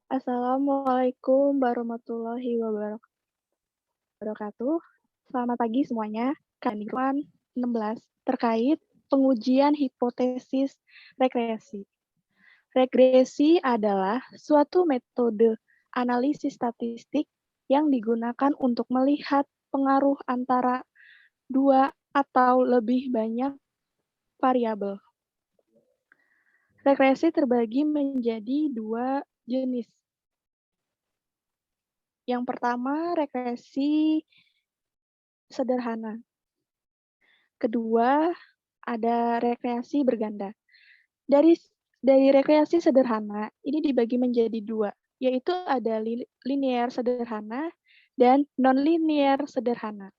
Assalamualaikum warahmatullahi wabarakatuh. Selamat pagi semuanya. Kandungan 16 terkait pengujian hipotesis regresi. Regresi adalah suatu metode analisis statistik yang digunakan untuk melihat pengaruh antara dua atau lebih banyak variabel. Regresi terbagi menjadi dua jenis. Yang pertama, regresi sederhana. Kedua, ada rekreasi berganda. Dari rekreasi sederhana, ini dibagi menjadi dua, yaitu ada linear sederhana dan non-linear sederhana.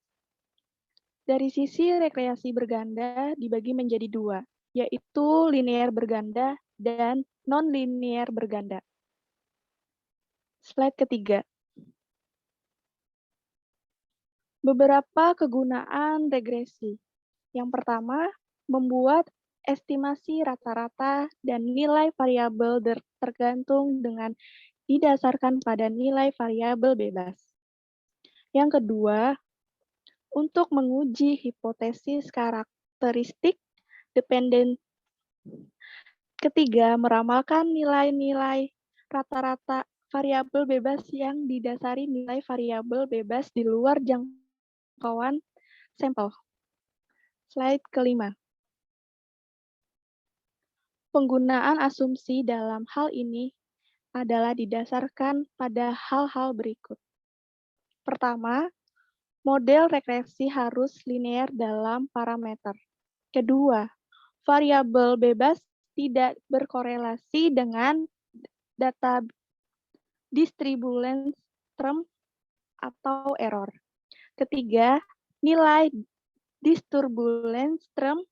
Dari sisi rekreasi berganda dibagi menjadi dua, yaitu linear berganda dan non-linear berganda. Slide ketiga. Beberapa kegunaan regresi. Yang pertama, membuat estimasi rata-rata dan nilai variabel tergantung dengan didasarkan pada nilai variabel bebas. Yang kedua, untuk menguji hipotesis karakteristik dependen. Ketiga, meramalkan nilai-nilai rata-rata variabel bebas yang didasari nilai variabel bebas di luar jangkauan sampel. Slide kelima. Penggunaan asumsi dalam hal ini adalah didasarkan pada hal-hal berikut. Pertama, model regresi harus linear dalam parameter. Kedua, variabel bebas tidak berkorelasi dengan data disturbance term atau error. Ketiga, nilai disturbance term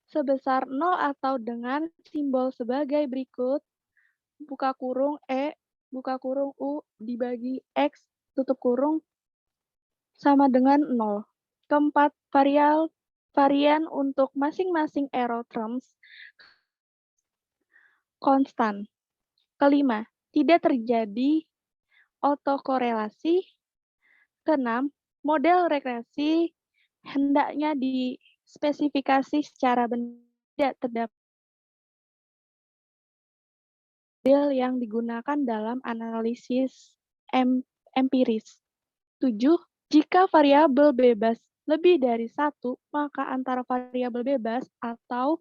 sebesar 0 atau dengan simbol sebagai berikut, buka kurung E, buka kurung U dibagi X, tutup kurung, sama dengan 0. Keempat, varian untuk masing-masing error terms konstan. Kelima, tidak terjadi autokorelasi. Keenam, model regresi hendaknya dispesifikasi secara benar, tidak terdapat model yang digunakan dalam analisis empiris. 7. Jika variabel bebas lebih dari satu, maka antara variabel bebas atau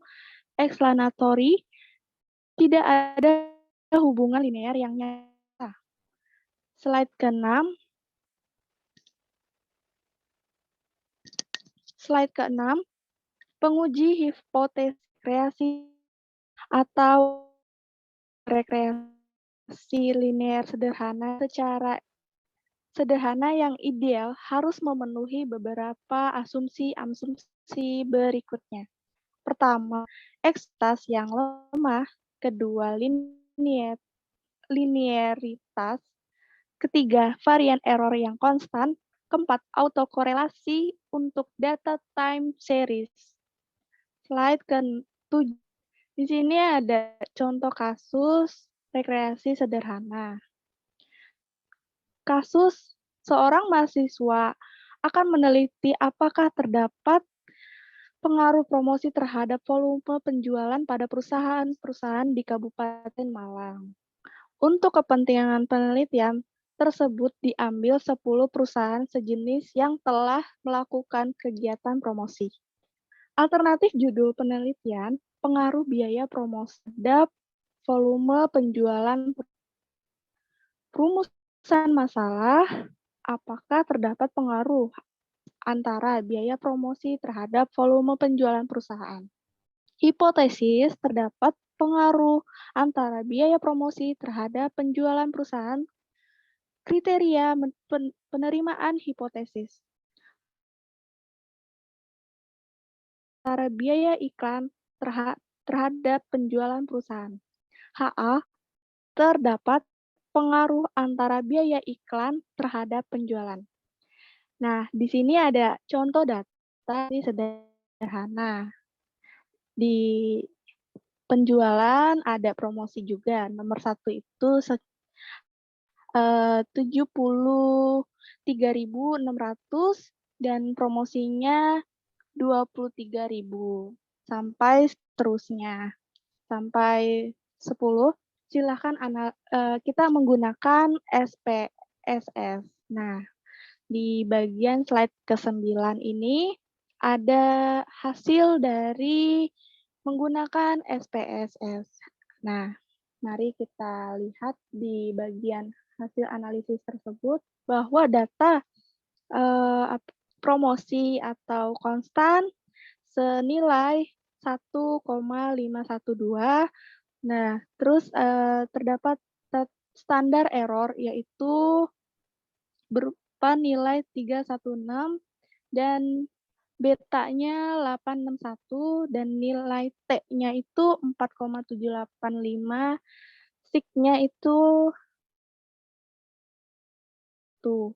explanatory tidak ada hubungan linear yang nyata. Slide ke-6. Slide ke-6. Penguji hipotesis regresi atau regresi linear sederhana secara sederhana yang ideal harus memenuhi beberapa asumsi berikutnya. Pertama, ekspektasi yang lemah. Kedua, linearitas. Ketiga, varian error yang konstan. Keempat, autokorelasi untuk data time series. Slide ke-7. Di sini ada contoh kasus regresi sederhana. Kasus seorang mahasiswa akan meneliti apakah terdapat pengaruh promosi terhadap volume penjualan pada perusahaan-perusahaan di Kabupaten Malang. Untuk kepentingan penelitian tersebut diambil 10 perusahaan sejenis yang telah melakukan kegiatan promosi. Alternatif judul penelitian, pengaruh biaya promosi terhadap volume penjualan. Rumusan masalah, apakah terdapat pengaruh antara biaya promosi terhadap volume penjualan perusahaan. Hipotesis, terdapat pengaruh antara biaya promosi terhadap penjualan perusahaan. Kriteria penerimaan hipotesis. Antara biaya iklan terhadap penjualan perusahaan. HA, terdapat pengaruh antara biaya iklan terhadap penjualan. Nah, di sini ada contoh data ini sederhana. Di penjualan ada promosi juga. Nomor 1 itu Rp73.600 dan promosinya Rp23.000 sampai seterusnya, sampai 10. Silakan kita menggunakan SPSS. Nah, di bagian slide ke-9 ini ada hasil dari menggunakan SPSS. Nah, mari kita lihat di bagian hasil analisis tersebut bahwa data promosi atau konstan senilai 1,512. Nah, terus terdapat standar error yaitu berupa nilai 316 dan betanya 861 dan nilai T-nya itu 4,785, sig-nya itu tuh.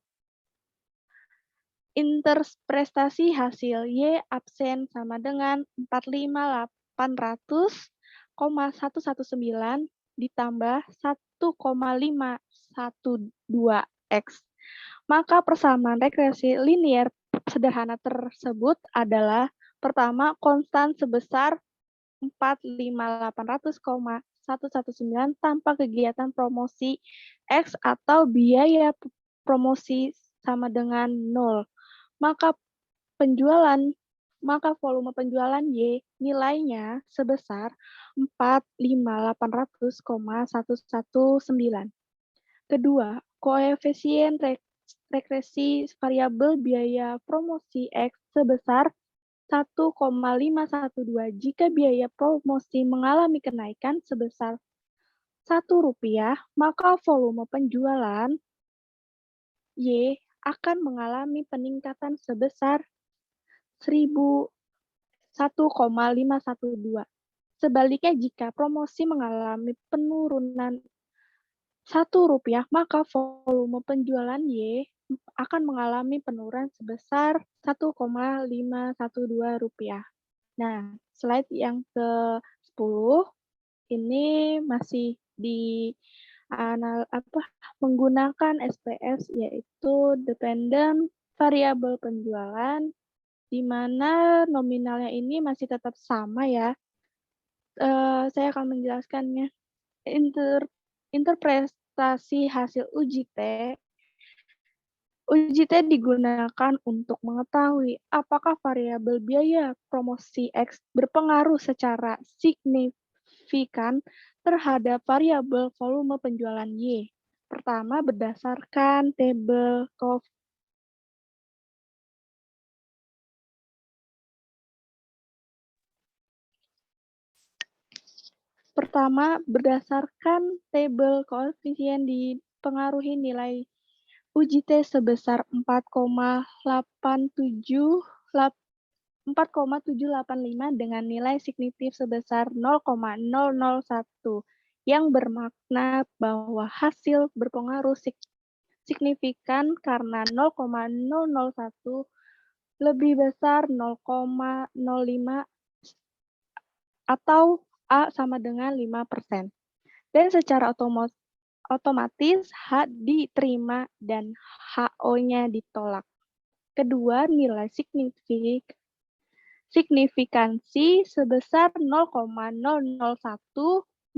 Interpretasi hasil Y absen sama dengan 45800,119 ditambah 1,512X. Maka persamaan regresi linier sederhana tersebut adalah pertama konstan sebesar 45800,119 tanpa kegiatan promosi X atau biaya promosi sama dengan 0. Maka volume penjualan Y nilainya sebesar 45800,119. Kedua, koefisien regresi variabel biaya promosi X sebesar 1,512 jika biaya promosi mengalami kenaikan sebesar Rp1, maka volume penjualan Y akan mengalami peningkatan sebesar 1,512. Sebaliknya, jika promosi mengalami penurunan Rp1, maka volume penjualan Y akan mengalami penurunan sebesar Rp1,512. Nah, slide yang ke-10 ini masih menggunakan SPS, yaitu dependent variable penjualan, di mana nominalnya ini masih tetap sama ya. Saya akan menjelaskannya. Interpretasi hasil uji T. Uji T digunakan untuk mengetahui apakah variabel biaya promosi X berpengaruh secara signifikan terhadap variabel volume penjualan Y. Pertama, berdasarkan tabel koefisien dipengaruhi nilai uji T sebesar 4,785 dengan nilai signifikan sebesar 0,001 yang bermakna bahwa hasil berpengaruh signifikan karena 0,001 lebih besar 0,05 atau A sama dengan 5%. Dan secara otomatis H diterima dan HO-nya ditolak. Kedua, nilai signifikansi sebesar 0,001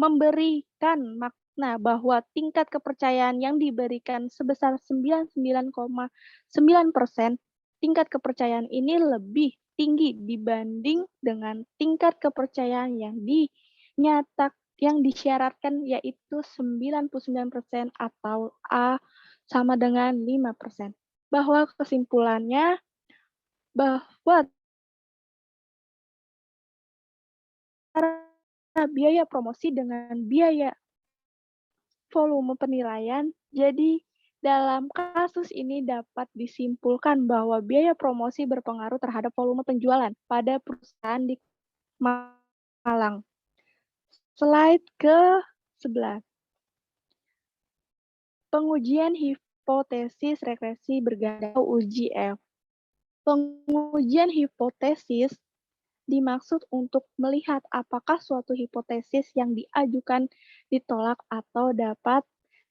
memberikan makna bahwa tingkat kepercayaan yang diberikan sebesar 99,9%, tingkat kepercayaan ini lebih tinggi dibanding dengan tingkat kepercayaan yang disyaratkan, yaitu 99% atau A sama dengan 5%. Bahwa kesimpulannya bahwa biaya promosi dengan biaya volume penilaian. Jadi dalam kasus ini dapat disimpulkan bahwa biaya promosi berpengaruh terhadap volume penjualan pada perusahaan di Malang. Slide ke-11. Pengujian hipotesis regresi berganda atau uji F. Pengujian hipotesis dimaksud untuk melihat apakah suatu hipotesis yang diajukan ditolak atau dapat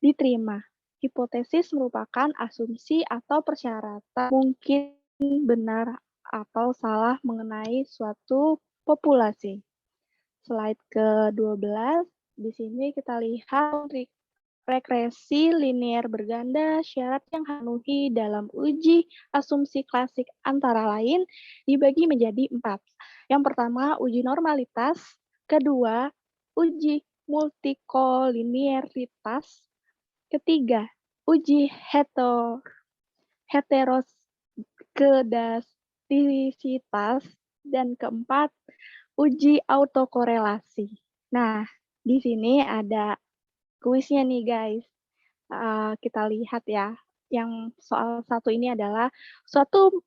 diterima. Hipotesis merupakan asumsi atau persyaratan mungkin benar atau salah mengenai suatu populasi. Slide ke-12, di sini kita lihat regresi linear berganda, syarat yang memenuhi dalam uji asumsi klasik antara lain dibagi menjadi 4. Yang pertama, uji normalitas. Kedua, uji multikolinearitas. Ketiga, uji heteroskedastisitas. Dan keempat, uji autokorelasi. Nah, di sini ada kuisnya nih guys. Kita lihat ya. Yang soal satu ini adalah suatu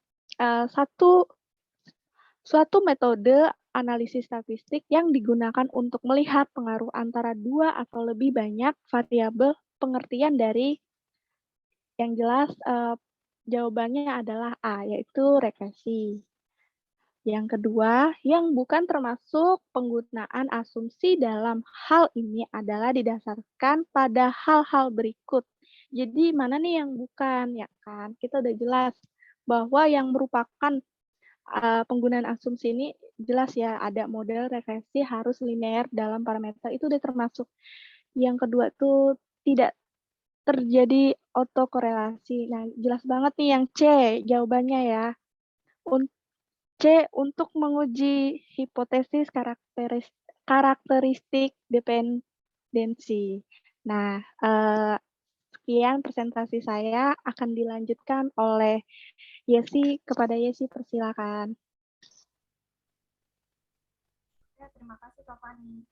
metode analisis statistik yang digunakan untuk melihat pengaruh antara dua atau lebih banyak variabel. Pengertian dari yang jelas jawabannya adalah A, yaitu regresi. Yang kedua, yang bukan termasuk penggunaan asumsi dalam hal ini adalah didasarkan pada hal-hal berikut. Jadi mana nih yang bukan, ya kan? Kita udah jelas bahwa yang merupakan penggunaan asumsi ini jelas ya, ada model regresi harus linear dalam parameter, itu udah termasuk. Yang kedua tuh tidak terjadi autokorelasi. Nah, jelas banget nih yang C jawabannya ya. C. Untuk menguji hipotesis karakteristik dependensi. Nah, sekian presentasi saya akan dilanjutkan oleh Yesi. Kepada Yesi, persilakan. Ya, terima kasih Kak Fani.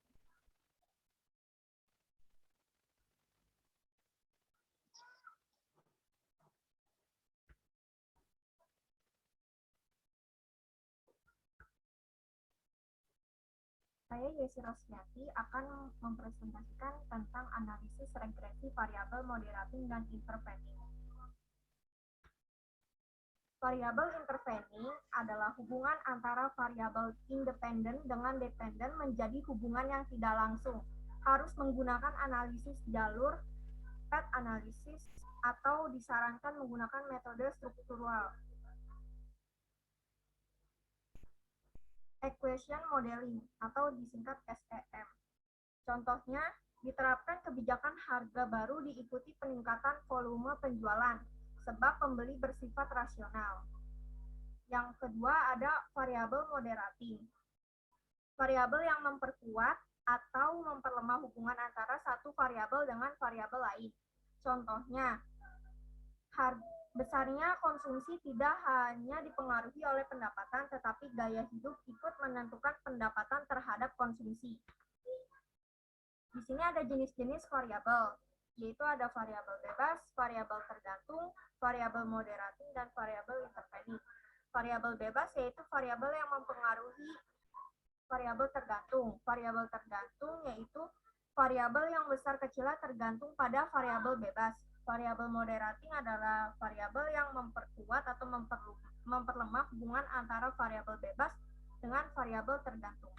Saya Yesi Rosmiati akan mempresentasikan tentang analisis regresi variabel moderating dan intervening. Variabel intervening adalah hubungan antara variabel independen dengan dependen menjadi hubungan yang tidak langsung. Harus menggunakan analisis jalur, path analysis, atau disarankan menggunakan metode struktural. Equation modeling atau disingkat SEM. Contohnya, diterapkan kebijakan harga baru diikuti peningkatan volume penjualan, sebab pembeli bersifat rasional. Yang kedua ada variabel moderating. Variabel yang memperkuat atau memperlemah hubungan antara satu variabel dengan variabel lain. Contohnya, besarnya konsumsi tidak hanya dipengaruhi oleh pendapatan, tetapi gaya hidup ikut menentukan pendapatan terhadap konsumsi. Di sini ada jenis-jenis variabel, yaitu ada variabel bebas, variabel tergantung, variabel moderating, dan variabel intervening. Variabel bebas yaitu variabel yang mempengaruhi variabel tergantung. Variabel tergantung yaitu variabel yang besar kecilnya tergantung pada variabel bebas. Variabel moderating adalah variabel yang memperkuat atau memperlemah hubungan antara variabel bebas dengan variabel tergantung.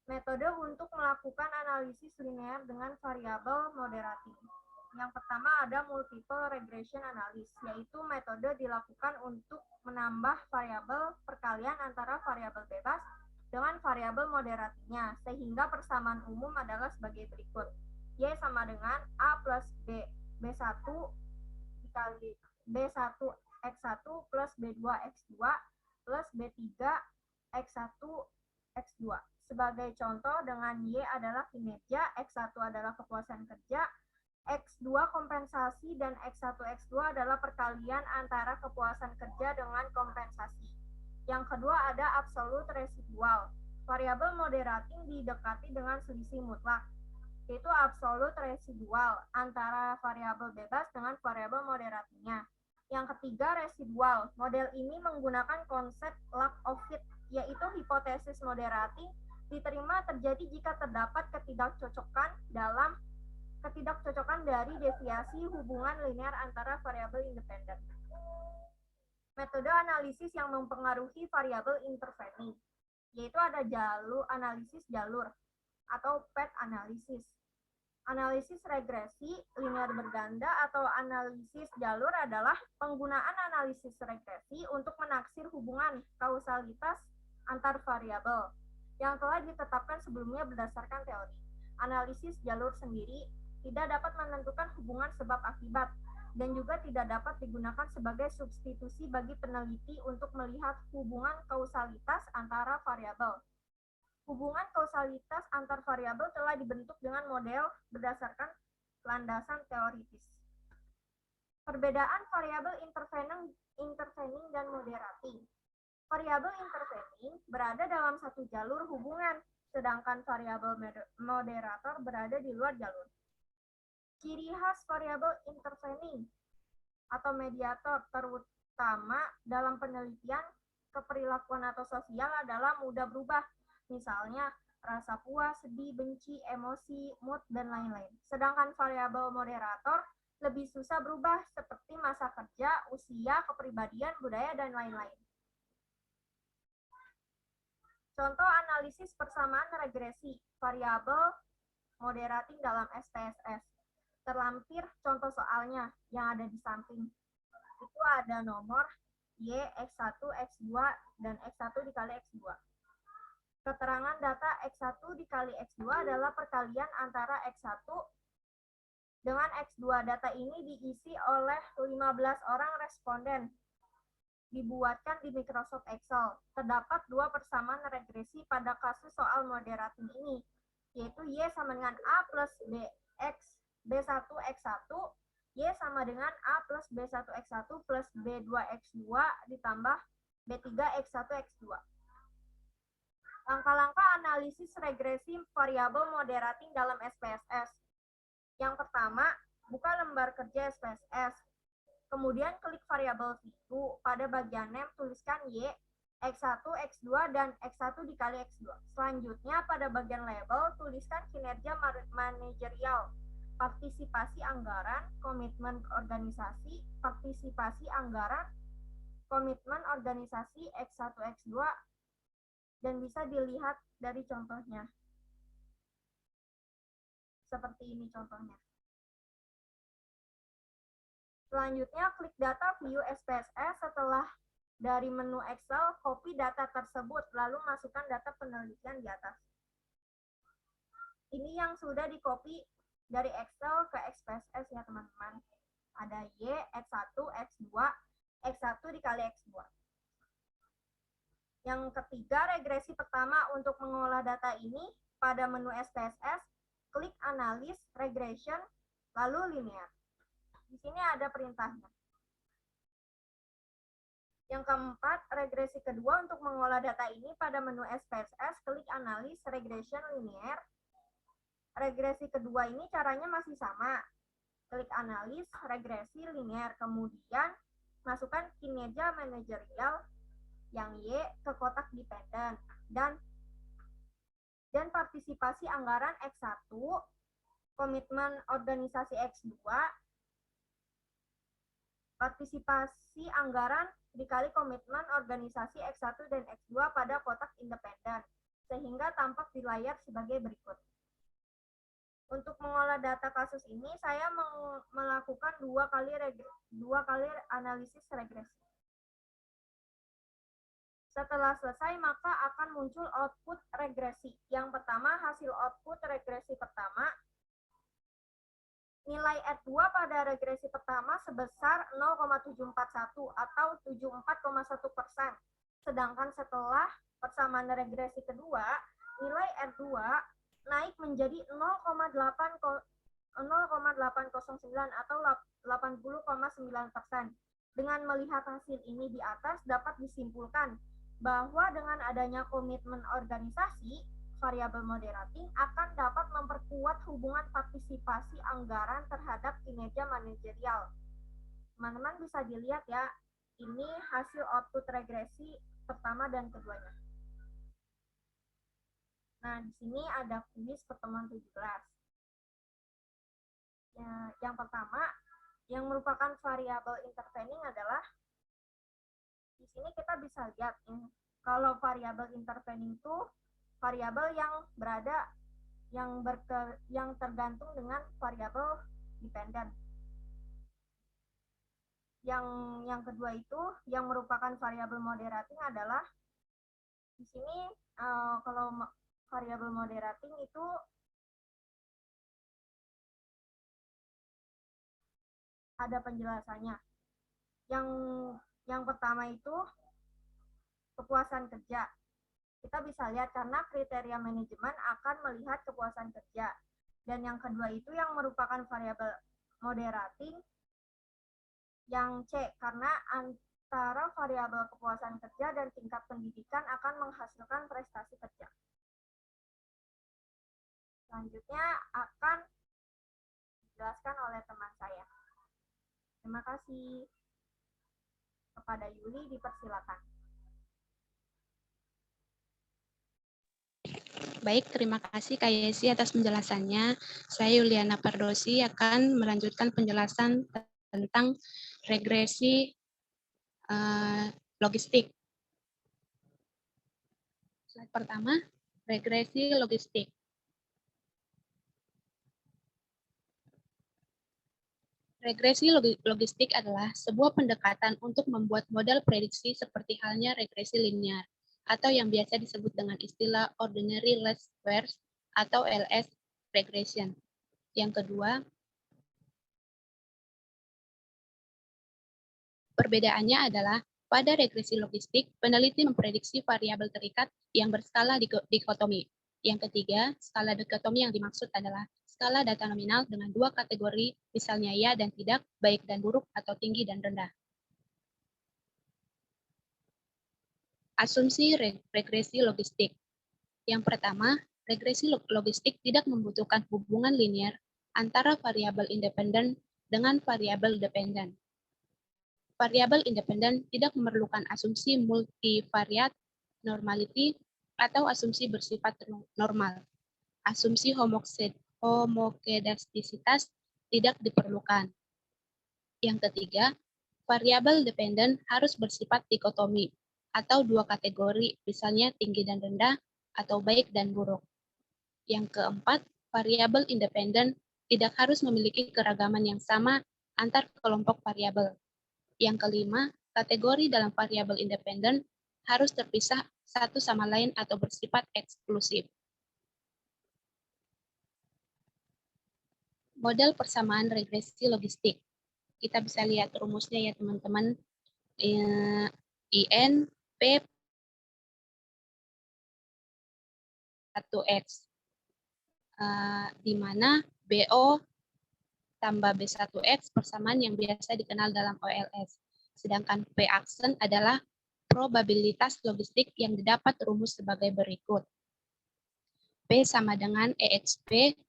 Metode untuk melakukan analisis linear dengan variabel moderating. Yang pertama ada multiple regression analysis, yaitu metode dilakukan untuk menambah variabel perkalian antara variabel bebas dengan variabel moderatingnya, sehingga persamaan umum adalah sebagai berikut. Y sama dengan A plus B. B1 dikali B1 X1 plus B2 X2 plus B3 X1 X2. Sebagai contoh, dengan Y adalah kinerja, X1 adalah kepuasan kerja, X2 kompensasi, dan X1 X2 adalah perkalian antara kepuasan kerja dengan kompensasi. Yang kedua ada absolute residual. Variabel moderating didekati dengan selisih mutlak, yaitu absolute residual antara variabel bebas dengan variabel moderatingnya. Yang ketiga residual. Model ini menggunakan konsep lack of fit, yaitu hipotesis moderating diterima terjadi jika terdapat ketidakcocokan dari deviasi hubungan linear antara variabel independen. Metode analisis yang mempengaruhi variabel intervening, yaitu ada analisis jalur atau path analysis. Analisis regresi linear berganda atau analisis jalur adalah penggunaan analisis regresi untuk menaksir hubungan kausalitas antar variabel yang telah ditetapkan sebelumnya berdasarkan teori. Analisis jalur sendiri tidak dapat menentukan hubungan sebab akibat dan juga tidak dapat digunakan sebagai substitusi bagi peneliti untuk melihat hubungan kausalitas antara variabel. Hubungan kausalitas antar variabel telah dibentuk dengan model berdasarkan landasan teoritis. Perbedaan variabel intervening dan moderating. Variabel intervening berada dalam satu jalur hubungan, sedangkan variabel moderator berada di luar jalur. Ciri khas variabel intervening atau mediator terutama dalam penelitian keperilakuan atau sosial adalah mudah berubah. Misalnya, rasa puas, sedih, benci, emosi, mood, dan lain-lain. Sedangkan variabel moderator lebih susah berubah seperti masa kerja, usia, kepribadian, budaya, dan lain-lain. Contoh analisis persamaan regresi variabel moderating dalam SPSS. Terlampir contoh soalnya yang ada di samping. Itu ada nomor Y, X1, X2, dan X1 dikali X2. Keterangan data X1 dikali X2 adalah perkalian antara X1 dengan X2. Data ini diisi oleh 15 orang responden. Dibuatkan di Microsoft Excel. Terdapat dua persamaan regresi pada kasus soal moderating ini, yaitu Y sama dengan A plus B1 X1, Y sama dengan A plus B1 X1 plus B2 X2 ditambah B3 X1 X2. Langkah-langkah analisis regresi variabel moderating dalam SPSS. Yang pertama, buka lembar kerja SPSS. Kemudian klik variabel value. Pada bagian name tuliskan Y, X1, X2, dan X1 dikali X2. Selanjutnya, pada bagian label tuliskan kinerja manajerial, partisipasi anggaran, komitmen organisasi, partisipasi anggaran, komitmen organisasi X1, X2, dan bisa dilihat dari contohnya. Seperti ini contohnya. Selanjutnya, klik data view SPSS. Setelah dari menu Excel, copy data tersebut, lalu masukkan data penelitian di atas. Ini yang sudah di-copy dari Excel ke SPSS ya teman-teman. Ada Y, X1, X2, X1 dikali X2. Yang ketiga, regresi pertama untuk mengolah data ini pada menu SPSS, klik analis, regression, lalu linear. Di sini ada perintahnya. Yang keempat, regresi kedua untuk mengolah data ini pada menu SPSS, klik analis, regression, linear. Regresi kedua ini caranya masih sama. Klik analis, regresi, linear. Kemudian, masukkan kinerja manajerial yang Y ke kotak dependen dan partisipasi anggaran X1, komitmen organisasi X2, partisipasi anggaran dikali komitmen organisasi X1 dan X2 pada kotak independen, sehingga tampak di layar sebagai berikut. Untuk mengolah data kasus ini, saya melakukan dua kali analisis regresi. Setelah selesai, maka akan muncul output regresi. Yang pertama, hasil output regresi pertama. Nilai R2 pada regresi pertama sebesar 0,741 atau 74,1%. Sedangkan setelah persamaan regresi kedua, nilai R2 naik menjadi 0,809 atau 80,9%. Dengan melihat hasil ini di atas, dapat disimpulkan bahwa dengan adanya komitmen organisasi, variabel moderating akan dapat memperkuat hubungan partisipasi anggaran terhadap kinerja manajerial. Teman-teman bisa dilihat ya, ini hasil output regresi pertama dan keduanya. Nah, di sini ada kuis pertemuan 17. Ya, yang pertama, yang merupakan variabel intervening adalah di sini kita bisa lihat ya, kalau variabel intervening itu variabel yang berada yang tergantung dengan variabel dependen. Yang kedua itu yang merupakan variabel moderating adalah di sini kalau variabel moderating itu ada penjelasannya. Yang pertama itu kepuasan kerja. Kita bisa lihat karena kriteria manajemen akan melihat kepuasan kerja. Dan yang kedua itu yang merupakan variabel moderating yang C, karena antara variabel kepuasan kerja dan tingkat pendidikan akan menghasilkan prestasi kerja. Selanjutnya akan dijelaskan oleh teman saya. Terima kasih. Kepada Yuli dipersilakan. Baik, terima kasih Kak Yesi atas penjelasannya. Saya Yuliana Pardosi akan melanjutkan penjelasan tentang regresi logistik. Slide pertama, regresi logistik. Regresi logistik adalah sebuah pendekatan untuk membuat model prediksi seperti halnya regresi linear, atau yang biasa disebut dengan istilah ordinary least squares atau LS regression. Yang kedua, perbedaannya adalah pada regresi logistik, peneliti memprediksi variabel terikat yang berskala dikotomi. Yang ketiga, skala dikotomi yang dimaksud adalah skala data nominal dengan dua kategori, misalnya ya dan tidak, baik dan buruk, atau tinggi dan rendah. Asumsi regresi logistik. Yang pertama, regresi logistik tidak membutuhkan hubungan linear antara variabel independen dengan variabel dependen. Variabel independen tidak memerlukan asumsi multivariat normality atau asumsi bersifat normal. Asumsi homokedastisitas tidak diperlukan. Yang ketiga, variabel dependen harus bersifat dikotomi atau dua kategori, misalnya tinggi dan rendah atau baik dan buruk. Yang keempat, variabel independen tidak harus memiliki keragaman yang sama antar kelompok variabel. Yang kelima, kategori dalam variabel independen harus terpisah satu sama lain atau bersifat eksklusif. Model persamaan regresi logistik. Kita bisa lihat rumusnya ya teman-teman. IN P 1X. Di mana BO tambah B1X persamaan yang biasa dikenal dalam OLS. Sedangkan P aksen adalah probabilitas logistik yang didapat rumus sebagai berikut. P sama dengan EXP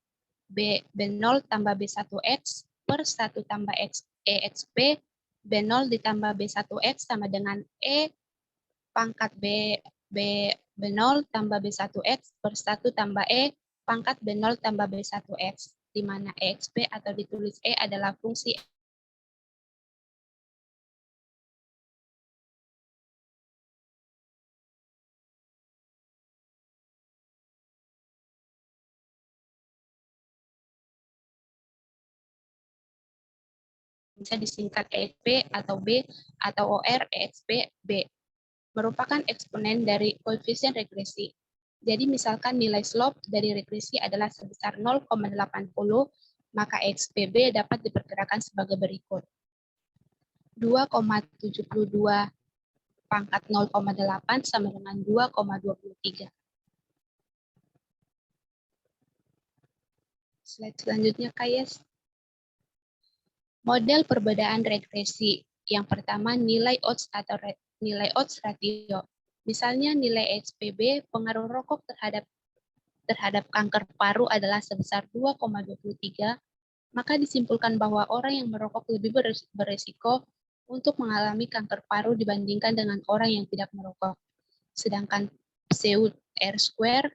B0 tambah B1X per 1 tambah EXP B0 ditambah B1X sama dengan E pangkat B0 tambah B1X per 1 tambah E pangkat B0 tambah B1X, di mana EXP atau ditulis E adalah fungsi bisa disingkat EXP atau B atau OR EXP B, merupakan eksponen dari koefisien regresi. Jadi misalkan nilai slope dari regresi adalah sebesar 0,80, maka XPB dapat diperkirakan sebagai berikut. 2,72 pangkat 0,8 sama dengan 2,23. Slide selanjutnya, Kayes. Model perbedaan regresi. Yang pertama, nilai odds atau nilai odds ratio. Misalnya nilai XPB pengaruh rokok terhadap kanker paru adalah sebesar 2,23, maka disimpulkan bahwa orang yang merokok lebih beresiko untuk mengalami kanker paru dibandingkan dengan orang yang tidak merokok. Sedangkan pseudo R-square,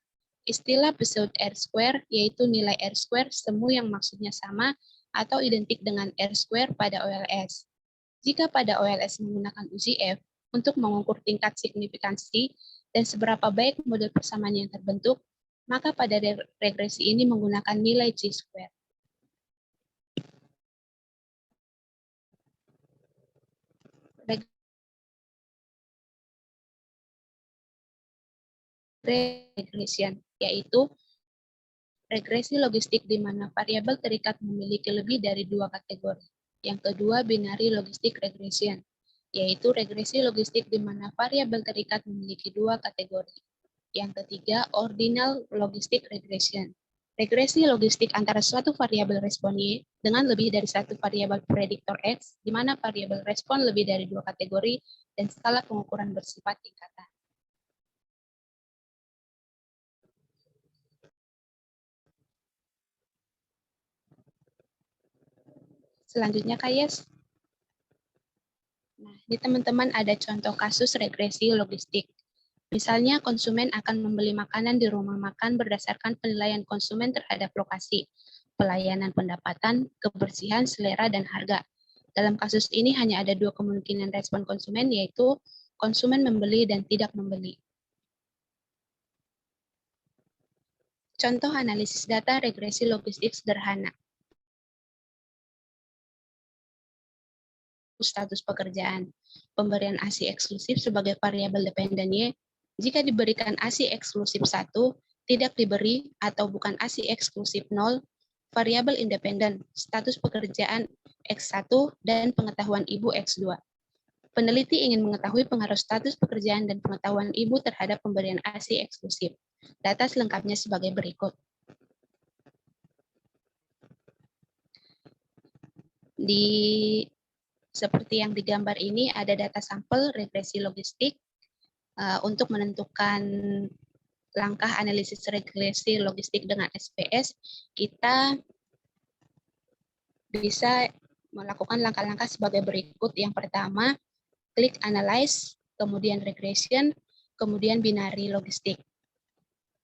istilah pseudo R-square yaitu nilai R-square semu yang maksudnya sama atau identik dengan R-square pada OLS. Jika pada OLS menggunakan uji F untuk mengukur tingkat signifikansi dan seberapa baik model persamaan yang terbentuk, maka pada regresi ini menggunakan nilai chi-square. Regression, yaitu regresi logistik di mana variabel terikat memiliki lebih dari dua kategori. Yang kedua, binary logistic regression, yaitu regresi logistik di mana variabel terikat memiliki dua kategori. Yang ketiga, ordinal logistic regression, regresi logistik antara suatu variabel respon Y dengan lebih dari satu variabel prediktor X, di mana variabel respon lebih dari dua kategori dan skala pengukuran bersifat tingkatan. Selanjutnya, Kak Yes. Nah, di teman-teman ada contoh kasus regresi logistik. Misalnya, konsumen akan membeli makanan di rumah makan berdasarkan penilaian konsumen terhadap lokasi, pelayanan pendapatan, kebersihan, selera, dan harga. Dalam kasus ini hanya ada dua kemungkinan respon konsumen, yaitu konsumen membeli dan tidak membeli. Contoh analisis data regresi logistik sederhana. Status pekerjaan. Pemberian ASI eksklusif sebagai variabel dependen Y. Jika diberikan ASI eksklusif 1, tidak diberi atau bukan ASI eksklusif 0, variabel independen, status pekerjaan X1 dan pengetahuan ibu X2. Peneliti ingin mengetahui pengaruh status pekerjaan dan pengetahuan ibu terhadap pemberian ASI eksklusif. Data selengkapnya sebagai berikut. Seperti yang digambar ini, ada data sampel regresi logistik. Untuk menentukan langkah analisis regresi logistik dengan SPS, kita bisa melakukan langkah-langkah sebagai berikut. Yang pertama, klik analyze, kemudian regression, kemudian binary logistik.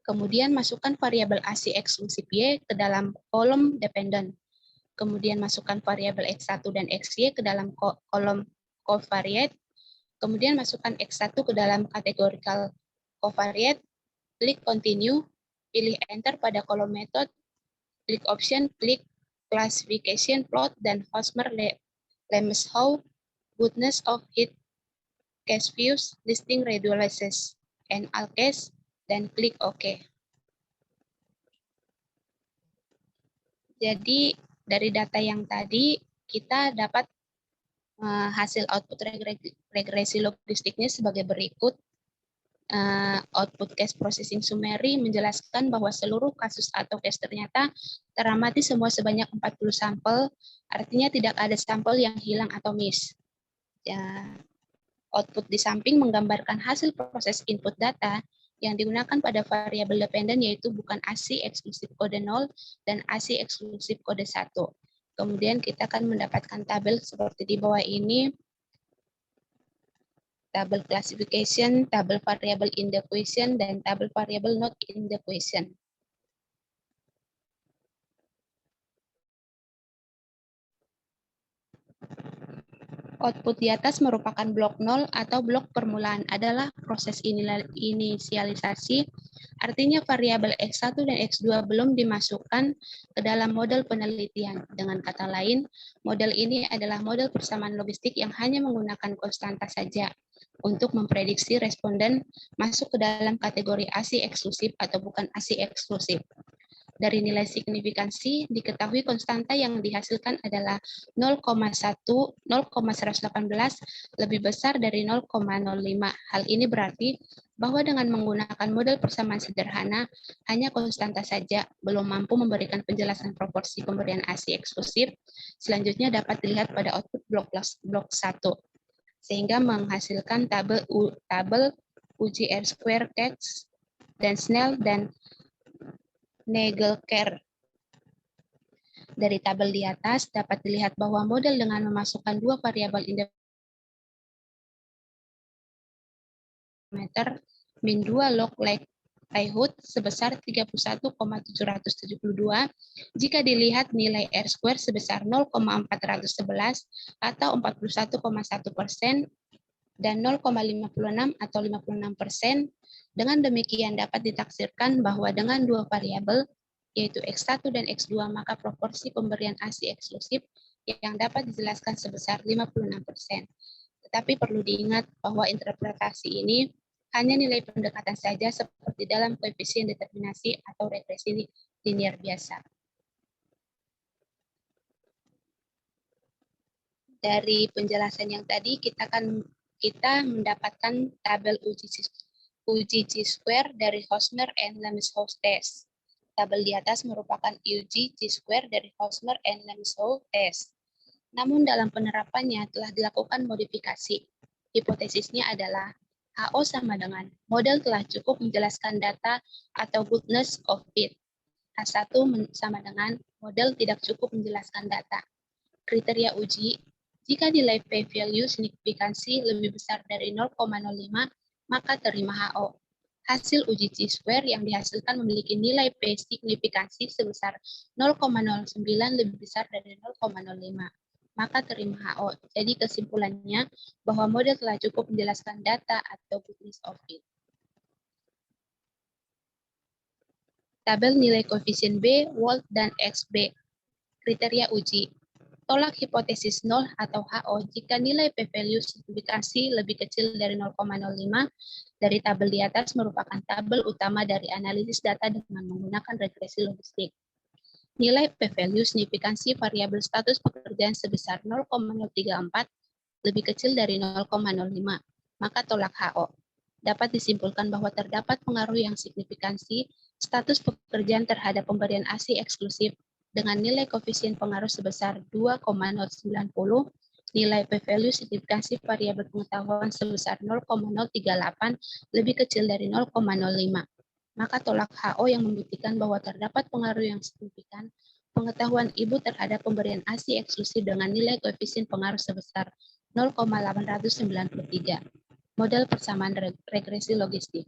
Kemudian masukkan variabel ASI eksklusif Y ke dalam kolom dependent. Kemudian masukkan variabel X1 dan XY ke dalam kolom covariate. Kemudian masukkan X1 ke dalam categorical covariate. Klik continue, pilih enter pada kolom method, klik option, klik classification plot dan Hosmer-Lemeshow, goodness of heat, case views, listing radiuses, and all case, dan klik OK. Jadi dari data yang tadi kita dapat hasil output regresi logistiknya sebagai berikut. Output case processing summary menjelaskan bahwa seluruh kasus atau case ternyata teramati semua sebanyak 40 sampel, artinya tidak ada sampel yang hilang atau miss. Ya, output di samping menggambarkan hasil proses input data yang digunakan pada variabel dependen, yaitu bukan ASI eksklusif kode 0 dan ASI eksklusif kode 1. Kemudian kita akan mendapatkan tabel seperti di bawah ini, tabel classification, tabel variable in the question, dan tabel variable not in the question. Output di atas merupakan blok 0 atau blok permulaan adalah proses inisialisasi, artinya variabel X1 dan X2 belum dimasukkan ke dalam model penelitian. Dengan kata lain, model ini adalah model persamaan logistik yang hanya menggunakan konstanta saja untuk memprediksi responden masuk ke dalam kategori ASI eksklusif atau bukan ASI eksklusif. Dari nilai signifikansi, diketahui konstanta yang dihasilkan adalah 0,118 lebih besar dari 0,05. Hal ini berarti bahwa dengan menggunakan model persamaan sederhana, hanya konstanta saja belum mampu memberikan penjelasan proporsi pemberian ASI eksklusif. Selanjutnya dapat dilihat pada output blok 1, sehingga menghasilkan tabel uji R-square, Katz, dan Snell, dan Nagelkar. Dari tabel di atas dapat dilihat bahwa model dengan memasukkan dua variabel independen min 2 log likelihood sebesar 31,772 jika dilihat nilai R-square sebesar 0,411 atau 41,1%, dan 0,56 atau 56%. Dengan demikian dapat ditaksirkan bahwa dengan dua variabel, yaitu X1 dan X2, maka proporsi pemberian ASI eksklusif yang dapat dijelaskan sebesar 56%. Tetapi perlu diingat bahwa interpretasi ini hanya nilai pendekatan saja seperti dalam koefisien determinasi atau regresi linear biasa. Dari penjelasan yang tadi kita mendapatkan tabel uji Chi-square dari Hosmer and Lemeshow test. Tabel di atas merupakan uji Chi-square dari Hosmer and Lemeshow test. Namun dalam penerapannya telah dilakukan modifikasi. Hipotesisnya adalah HO sama dengan model telah cukup menjelaskan data atau goodness of fit. H1 sama dengan model tidak cukup menjelaskan data. Kriteria uji, jika nilai p-value signifikansi lebih besar dari 0,05, maka terima HO. Hasil uji Chi-square yang dihasilkan memiliki nilai p signifikansi sebesar 0,09 lebih besar dari 0,05. Maka terima HO. Jadi kesimpulannya bahwa model telah cukup menjelaskan data atau goodness of fit. Tabel nilai koefisien B, Wold, dan XB. Kriteria uji. Tolak hipotesis 0 atau HO jika nilai p-value signifikansi lebih kecil dari 0,05 dari tabel di atas merupakan tabel utama dari analisis data dengan menggunakan regresi logistik. Nilai p-value signifikansi variabel status pekerjaan sebesar 0,034 lebih kecil dari 0,05, maka tolak HO. Dapat disimpulkan bahwa terdapat pengaruh yang signifikansi status pekerjaan terhadap pemberian ASI eksklusif dengan nilai koefisien pengaruh sebesar 2,090, nilai p-value signifikansi variabel pengetahuan sebesar 0,038 lebih kecil dari 0,05. Maka tolak HO yang membuktikan bahwa terdapat pengaruh yang signifikan pengetahuan ibu terhadap pemberian ASI eksklusif dengan nilai koefisien pengaruh sebesar 0,893. Model persamaan regresi logistik.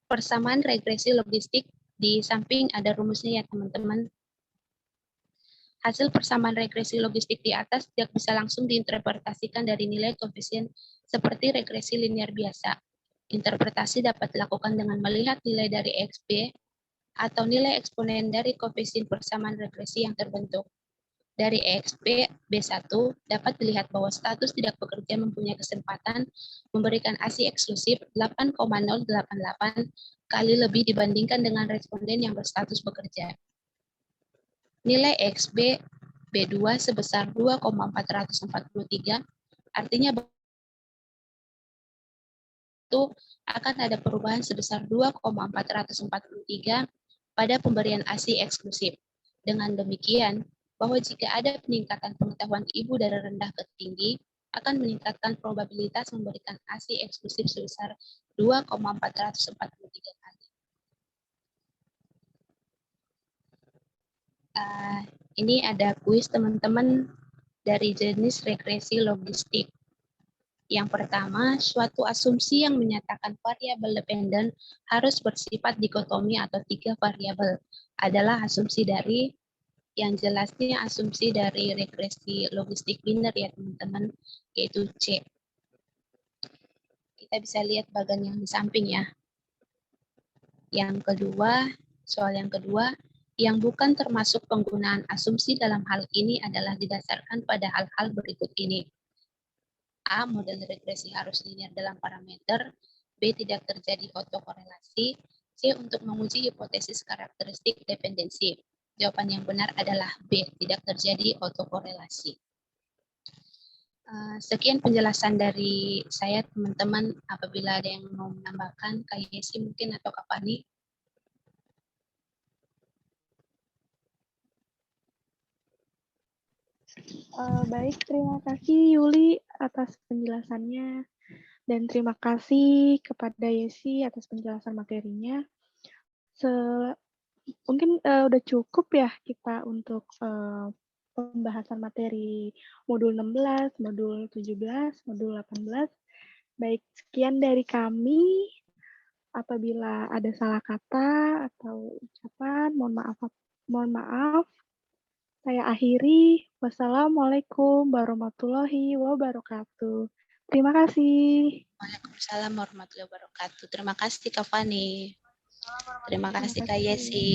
Persamaan regresi logistik di samping ada rumusnya ya teman-teman. Hasil persamaan regresi logistik di atas tidak bisa langsung diinterpretasikan dari nilai koefisien seperti regresi linear biasa. Interpretasi dapat dilakukan dengan melihat nilai dari XB atau nilai eksponen dari koefisien persamaan regresi yang terbentuk. Dari XB B1 dapat dilihat bahwa status tidak bekerja mempunyai kesempatan memberikan ASI eksklusif 8,088 kali lebih dibandingkan dengan responden yang berstatus bekerja. Nilai XB B2 sebesar 2,443, artinya itu akan ada perubahan sebesar 2,443 pada pemberian ASI eksklusif. Dengan demikian, bahwa jika ada peningkatan pengetahuan ibu dari rendah ke tinggi, akan meningkatkan probabilitas memberikan ASI eksklusif sebesar 2,443 kali. Ini ada kuis teman-teman dari jenis regresi logistik. Yang pertama, suatu asumsi yang menyatakan variabel dependen harus bersifat dikotomi atau 3 variabel adalah asumsi dari yang jelasnya asumsi dari regresi logistik biner ya teman-teman, yaitu C. Kita bisa lihat bagian yang di samping ya. Yang kedua, soal yang kedua, yang bukan termasuk penggunaan asumsi dalam hal ini adalah didasarkan pada hal-hal berikut ini. A. Model regresi harus linear dalam parameter. B. Tidak terjadi autokorelasi. C. Untuk menguji hipotesis karakteristik dependensi. Jawaban yang benar adalah B. Tidak terjadi autokorelasi. Sekian penjelasan dari saya, teman-teman. Apabila ada yang mau menambahkan, Kak Yesi mungkin atau Kak Fani. Baik, terima kasih Yuli atas penjelasannya. Dan terima kasih kepada Yesi atas penjelasan materinya. Mungkin udah cukup ya kita untuk pembahasan materi modul 16, modul 17, modul 18. Baik, sekian dari kami. Apabila ada salah kata atau ucapan, mohon maaf. Saya akhiri. Wassalamualaikum warahmatullahi wabarakatuh. Terima kasih. Waalaikumsalam warahmatullahi wabarakatuh. Terima kasih Kak Fani. Salam warahmatullahi Terima Terima kasih Kak kasih. Yesi.